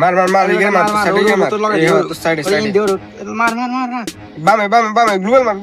মার মার মার ইগে মার সাইডে ইগে মার এই সাইডে সাইডে মার মার মার মার বামে বামে বামে গ্লুয়াল মার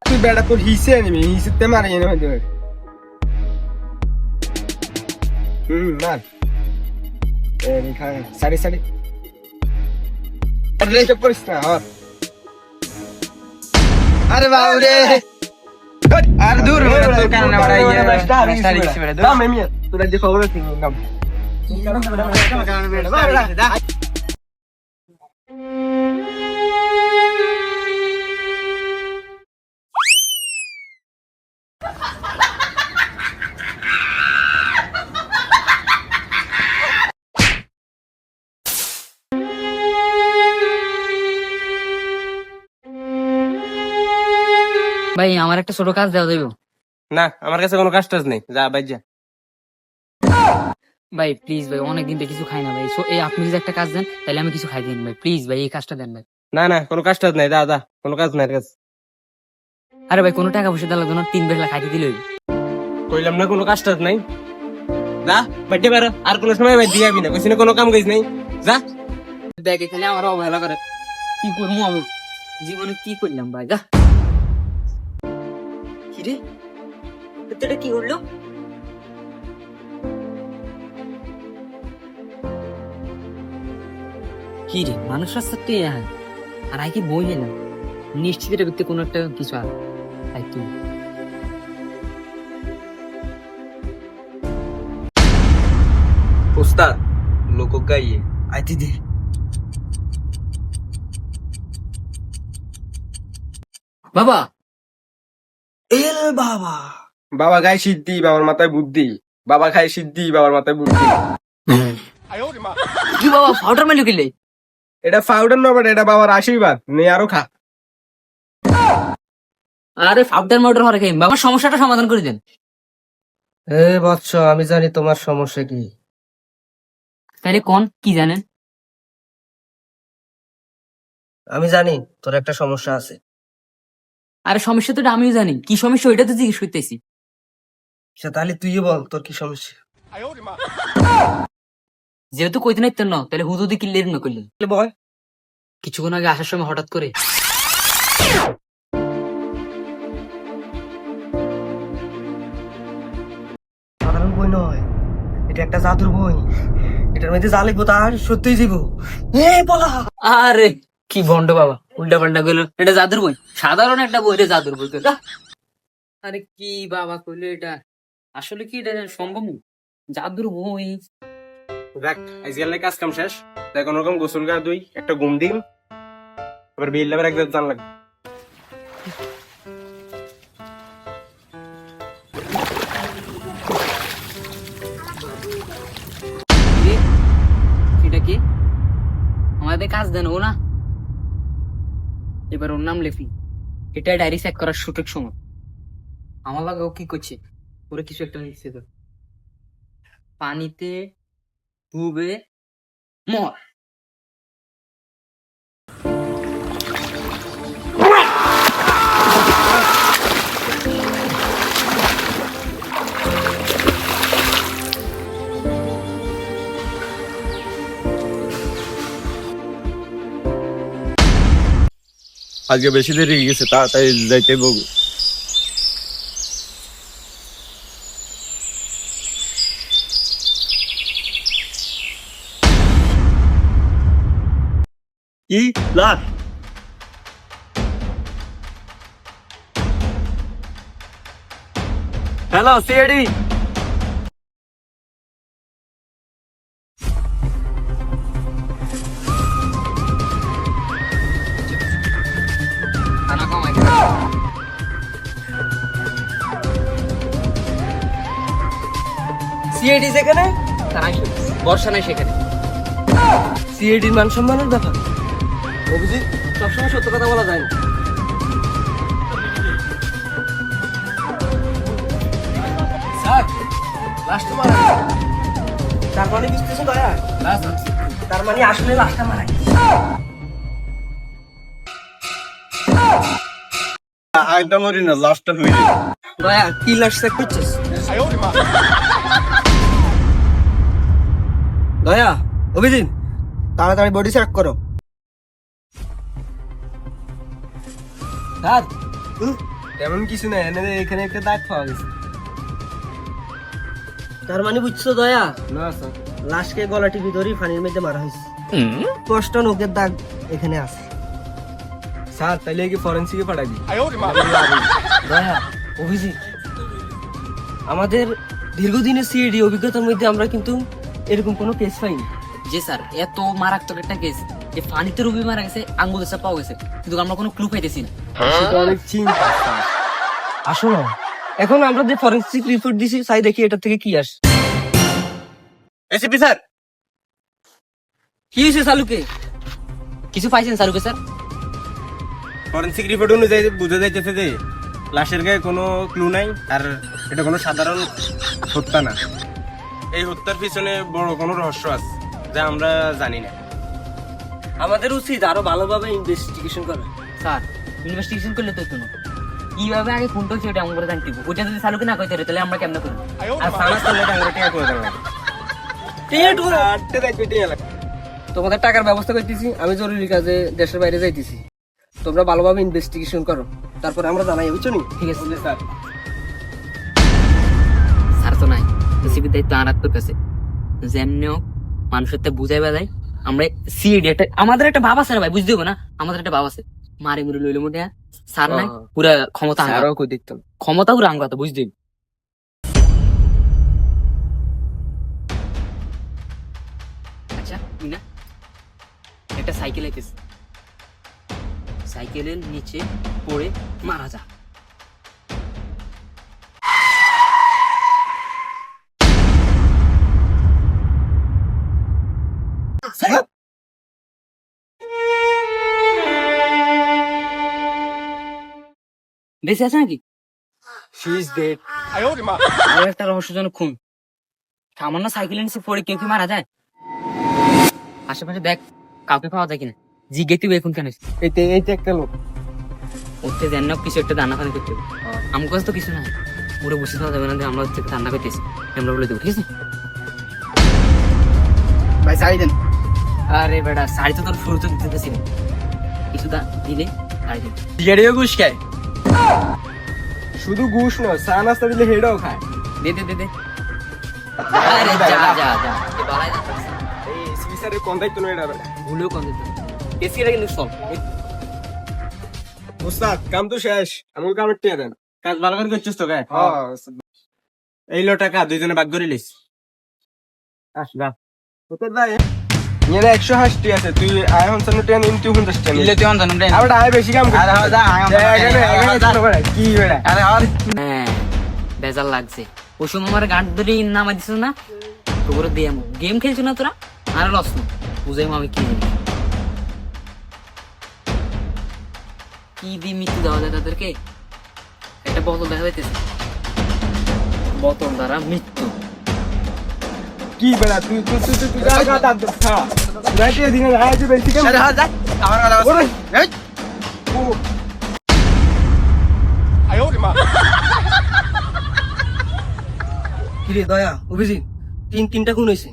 তুই বেটা তোর হিসে আনিবি হিসেতে মার এনে হইতে মার এই খা সাইডে সাইডে আরে চুপ করিস না আরে বাবরে আর দূর হয়ে তোর কারণে বড় ইয়ে রাস্তা দিছি বেটা দূর বামে মিয়া তোরা যে খবর আছে নাম ভাই আমার একটা ছোট কাজ দেওয়া যাবে? না আমার কাছে কোনো কাজ টাজ নেই, যা ভাই যা। ভাই প্লিজ ভাই, অনেকদিন থেকে কিছু খাই না ভাই। এই আপনি যদি একটা কাজ দেন তাহলে আমি কিছু খাই দিন ভাই, প্লিজ ভাই এই কাজটা দেন ভাই। না না কোনো কাজ টাজ নাই, দা দা কোনো কাজ নাই কাজ। আরে ভাই কোনো টাকা পয়সা দেওয়া লাগবে না, 3 বেলা খাইতে দিলেই। কইলাম না কোনো কাজ টাজ নাই, যা বাইতে পারো। আর কোনো সময় ভাই দিয়াবি না, কইছি না কোনো কাম কইছ নাই, যা। দেখ এখানে আমার অবহেলা করে, কি করবো আমি জীবনে, কি করলাম ভাই? যা। কিরে এটা কি হলো? কি রে মানুষ রাস্তাতে আর আই কি বই এলাম নিশ্চিত এটা করতে কোনো একটা কিছু আর তাই তুই উস্তাদ লোক গাইয়ে আইতি দে বাবা। এল বাবা বাবা খায় সিদ্ধি বাবার মাথায় বুদ্ধি, বাবা খায় সিদ্ধি বাবার মাথায় বুদ্ধি। কি বাবা পাউডার মেলু কিলে? এটা পাউডার না বাট এটা বাবার আশীর্বাদ, নে আরো খা। আরে পাউডার মাউডার হরে খাই, বাবার সমস্যাটা সমাধান করে দেন। এ বৎস আমি জানি তোমার সমস্যা কি। তাহলে কোন কি জানেন? আমি জানি তোর একটা সমস্যা আছে। আরে সমস্যা তো আমিও জানি, কি সমস্যা ওইটা তো জিজ্ঞেস করতেছি। তাহলে তুইও বল তোর কি সমস্যা। যেহেতু কইতে নাই না, তাহলে হুদুদি কিল্লের না করলেন বল। কিছুক্ষণ আগে আসার সময় হঠাৎ করে সাধারণ বই নয়, এটা একটা জাদুর বই। এটার মধ্যে যা লিখবো তার সত্যিই দিব। বলা আরে কি ভন্ড বাবা, উল্টা পাল্টা গেল। এটা জাদুর বই, সাধারণ একটা বই, এটা জাদুর বই কইলো। আরে কি বাবা কইলো এটা? আসলে কি এটা সম্ভব? জাদুর বই। দেখ আজকাল কাজ কাম শেষ, তাই কোনো রকম গোসল গা দুই একটা ঘুম দিন, আবার বিল লেবার একদম জান লাগবে। এটা কি আমাদের কাজ দেন ও না? এবার ওর নাম লেখি, এটা ডায়েরি চেক করার সঠিক সময়। আমার লাগে ও কি করছে, ওরে কিছু একটা লিখছে তো। পানিতে ডুবে মর। আজকে বেশি দেরি হয়ে গেছে, তাড়াতাড়ি যাইতে বলবো। কি লাখ হ্যালো সিআইডি, খানা কমাই সিআইডি যেখানে তারাই বর্ষা নাই সেখানে। সিআইডির মান সম্মানের ব্যাপার। অভিজিৎ সবসময় সত্য কথা বলা যায় না। স্যার লাস্ট মারা, তার মানে বুঝতেছো দয়া? তার মানে আসলে লাশটা মারা গেছে। আইটা মরি না, লাস্টটা হয়ে যায়। দয়া কি লাশ চেক করছিস? দয়া অভিজিৎ তাড়াতাড়ি বডি চেক করো। স্যার তেমন কিছু নাই, এখানে একটা দাগ পাওয়া গেছে। তার মানে বুঝছো দয়া, না স্যার। লাশকে গলা টিপি ধরি পানির মধ্যে মারা হয়েছে, স্পষ্ট নখের দাগ এখানে আছে। স্যার তাইলে কি ফরেন্সিকে পাঠাবি? দয়া, অভিজিৎ, আমাদের দীর্ঘদিনের সিআইডি অভিজ্ঞতার মধ্যে আমরা কিন্তু এরকম কোনো কেস পাইনি। জি স্যার, এত মারাত্মক একটা কেস যে পানিতে রুবি মারা গেছে, আঙ্গুল দেশে পাওয়া গেছে, কিন্তু আমরা কোনো ক্লু পাইতেছি না। সেটা অনেক চিন্তা স্যার। আসলে এখন আমরা যে ফরেন্সিক রিপোর্ট দিছি, চাই দেখি এটা থেকে কি আসে। এসিপি স্যার, কি হয়েছে সালুকে? কিছু পাইছেন সালুকে স্যার? ফরেন্সিক রিপোর্ট অনুযায়ী বোঝা যাইতেছে যে লাশের গায়ে কোনো ক্লু নাই, আর এটা কোনো সাধারণ হত্যা না। এই হত্যার পিছনে বড় কোনো রহস্য আছে যা আমরা জানি না। আমাদের উচিত আরো ভালোভাবে ইনভেস্টিগেশন করা। স্যার ইনভেস্টিগেশন করলে তো কোনো কিভাবে আগে ফোনটা হচ্ছে ওটা আমরা জানতে হবে। ওটা যদি সালুকে না কইতে তাহলে আমরা কেমন করব? আর সানাস করলে আমরা টিয়া করে দেবো। আটটা দেখবে টিয়া লাগে। তোমাদের টাকার ব্যবস্থা করতেছি, আমি জরুরি কাজে দেশের বাইরে যাইতেছি। তোমরা ভালোভাবে ইনভেস্টিগেশন করো, তারপরে আমরা জানাই, বুঝছো নি? ঠিক আছে স্যার। স্যার তো নাই, এসিবির দায়িত্ব আর একটা কাছে। যেমনিও মানুষের তো বুঝাই বাজাই আমরা সিএডি একটা, আমাদের একটা ভাব আছে না ভাই, বুঝতে হবে না? আমাদের একটা ভাব আছে, মারি মুড়ি লইলে মোটে স্যার নাই, পুরা ক্ষমতা আঙ্গা, স্যারও কই দেখতাম। ক্ষমতা পুরা আঙ্গাতো, বুঝতে হবে। আচ্ছা মিনা, একটা সাইকেল আইতেছে, সাইকেলের নিচে পড়ে মারা যা। বেঁচে আছে নাকি? She is dead. আরো একটা রহস্যজনক খুন, সামান্য সাইকেলের নিচে পড়ে কেউ কি মারা যায়? আশেপাশে দেখ, কাউকে পাওয়া যায় কিনা, জিজ্ঞেস তুই এখন কেন? এইতে একটা লোক। উঠতে দেন না, কিছু একটা দানা ফানি করতে হবে। আমার কাছে তো কিছু নাই, পুরো বসে থাকা যাবে না যে আমরা হচ্ছে ঠান্ডা করতেছি, আমরা বলে দেবো, ঠিক আছে? ভাই সারি দেন। আরে বেটা, শাড়ি তো তোর শুরু তো দিতেছি না, কিছু দিলে শাড়ি দিন। টিয়ারিও ঘুষ খায়। শুধু ঘুষ নয়, চা নাস্তা দিলে হেডও খায়। দে দে দে দে। আরে যা যা যা, এ বালাই না, এই এসপি স্যারের কোন দায়িত্ব নয় এটা বেটা। ভুলেও কম দিতে এসিটা কিন্তু সব। ওস্তাদ কাম তো শেষ, আমাকে কামের টিয়া দেন। কাজ ভালো করে করছিস তো গায়ে? হ্যাঁ এই লো টাকা দুইজনে ভাগ করে লিস। আসলা তোর দায় নিয়ে 180 আছে, তুই আয় হনসন টিয়া নিন, তুই 50 টিয়া নিন। তুই অন্তন আবার আয় বেশি কাম আরে হ্যাঁ, যা, আয় অন্তন। কি বেটা। আরে আর হ্যাঁ বেজাল লাগছে, ওই সময় আমার গান ধরে নামা দিছিস না, তোর দিয়ে গেম খেলছো না তোরা, আর লস না বুঝাই আমি কি জানি। কি দিয়ে মৃত্যু দেওয়া যায় তাদেরকে? একটা বোতল দেখা যাইতেছে, বোতল দ্বারা মৃত্যু। কি বেটা তুই যা গা দাঁত খা। রাইতে দিনে আয় যে বেশি কাম। আরে হ্যাঁ, যা, আমার কথা বল। ওরে এই, কিরে দয়া, অভিজিৎ, তিনটা খুন হয়েছে।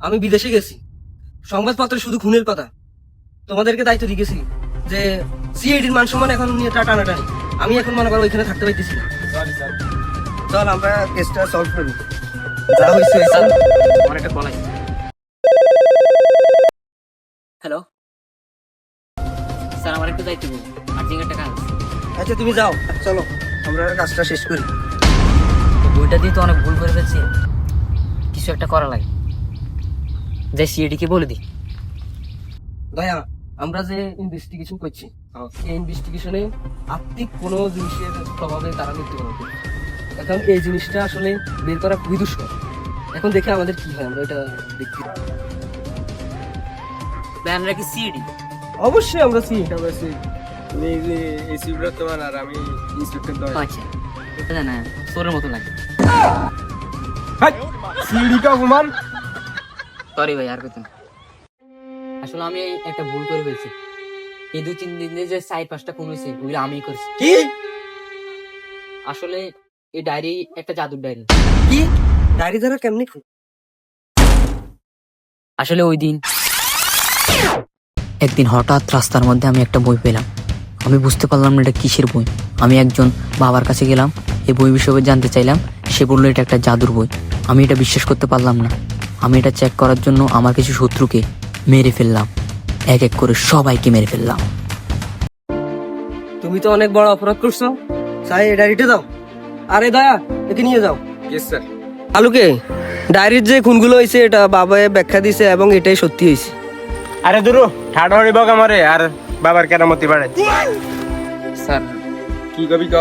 আমি বিদেশে গেছি, সংবাদপত্রে শুধু খুনের কথা। তোমাদেরকে দায়িত্ব দিয়েছি যে সিআইডির মান সম্মান এখন নিয়ে টানাটানি। আমি এখন মনে করো ওইখানে থাকতে পারতেছি না। Sorry sir. চল আমরা কেসটা সলভ করি, যা হয়েছে হয়েছে। আমার একটা কল আছে। হ্যালো স্যার, আমার একটু দায়িত্ব বলুন, আর্জেন্ট একটা কাজ আছে। আচ্ছা তুমি যাও, আর চলো আমরা কাজটা শেষ করি। বইটা দিয়ে তো অনেক ভুল করে ফেলছি, কিছু একটা করা লাগে, যাই সিএডি কে বলে দিই। দয়া, আমরা যে ইনভেস্টিগেশন করছি, এই ইনভেস্টিগেশনে আত্মিক কোনো জিনিসের প্রভাবে তারা মৃত্যুবরণ করছে। এখন এই জিনিসটা আসলে বের করা খুবই দুষ্কর। এখন দেখে আমাদের কি হয়, আমরা এটা দেখতে। ব্যানরা কি সিএডি? অবশ্যই আমরা এটা বেশি তুমি এসি তোমার আর আমি ইন্সপেক্টর দয়। আচ্ছা, এটা না সোরের মতো লাগে। সিডি কা হুমান। সরি ভাই, আর কথা না। আসলে আমি একটা ভুল করে ফেলছি, এই 2-3 দিনে যে 4-5টা খুন হয়েছে ওগুলো আমি করছি। কি আসলে এই ডায়েরি একটা জাদুর ডায়েরি। কি ডায়েরি দ্বারা কেমনি আসলে ওই দিন একদিন হঠাৎ রাস্তার মধ্যে আমি একটা বই পেলাম। আমি বুঝতে পারলাম না এটা কিসের বই। আমি একজন বাবার কাছে গেলাম, এই বই বিষয়ে জানতে চাইলাম। সে বললো এটা একটা জাদুর বই। আমি এটা বিশ্বাস করতে পারলাম না। আমি এটা চেক করার জন্য আমার কিছু শত্রুকে মেরে ফেললাম, এক এক করে সবাইকে মেরে ফেললাম। তুমি তো অনেক বড় অপরাধ করছো। সাই এই ডায়েরিটা দাও। আরে দয়া, একে নিয়ে যাও। Yes sir. আলুকে, ডায়েরির যে খুনগুলো হয়েছে এটা বাবা ব্যাখ্যা দিছে এবং এটাই সত্যি হয়েছে। আরে দুরু ঠাড় হরিবক আমারে আর বাবার কেরামতি বাড়ে। স্যার কি কবি ক?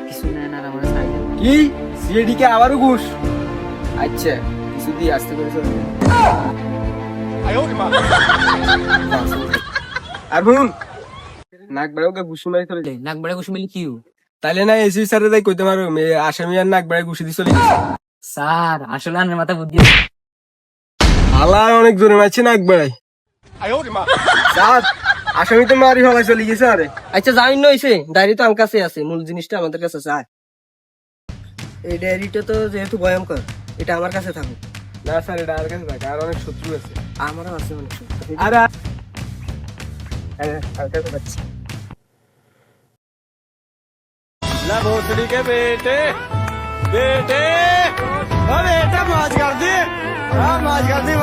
কিছু নেন আর আমার সাইড কি সিএডি কে আবারও ঘুষ? আচ্ছা কিছু দিয়ে আসতে করে চল। আর শুন, নাক বেড়াওকে ঘুষি মারি চলে যায়। নাক বাড়া কুসুমিলি কিউ। তাইলে না এসি স্যারে তাই কইতে পারো আসামি আর নাক বেড়ায় ঘুষি দিয়ে চলে গেছে। স্যার আসলে আমার মাথা বুদ্ধি আল্লাহ অনেক জোরে মারছে নাক বেড়ায়। স্যার আসামি তো মারি ফেলাই চলে গেছে। আরে আচ্ছা জামিন হয়েছে, ডায়েরি তো আমার কাছে আছে, মূল জিনিসটা আমাদের কাছে আছে। আয়। এই ডায়েরিটা তো যেহেতু ভয়ঙ্কর, এটা আমার কাছে থাকুক। না স্যার এটা আর কাছে থাকে, আর অনেক শত্রু আছে। আমারও আছে অনেক শত্রু। আরে আর কাছে পাচ্ছি ला भोसड़ी के बेटे बेटे, अरे बेटा मौज कर दी, मौज कर दी।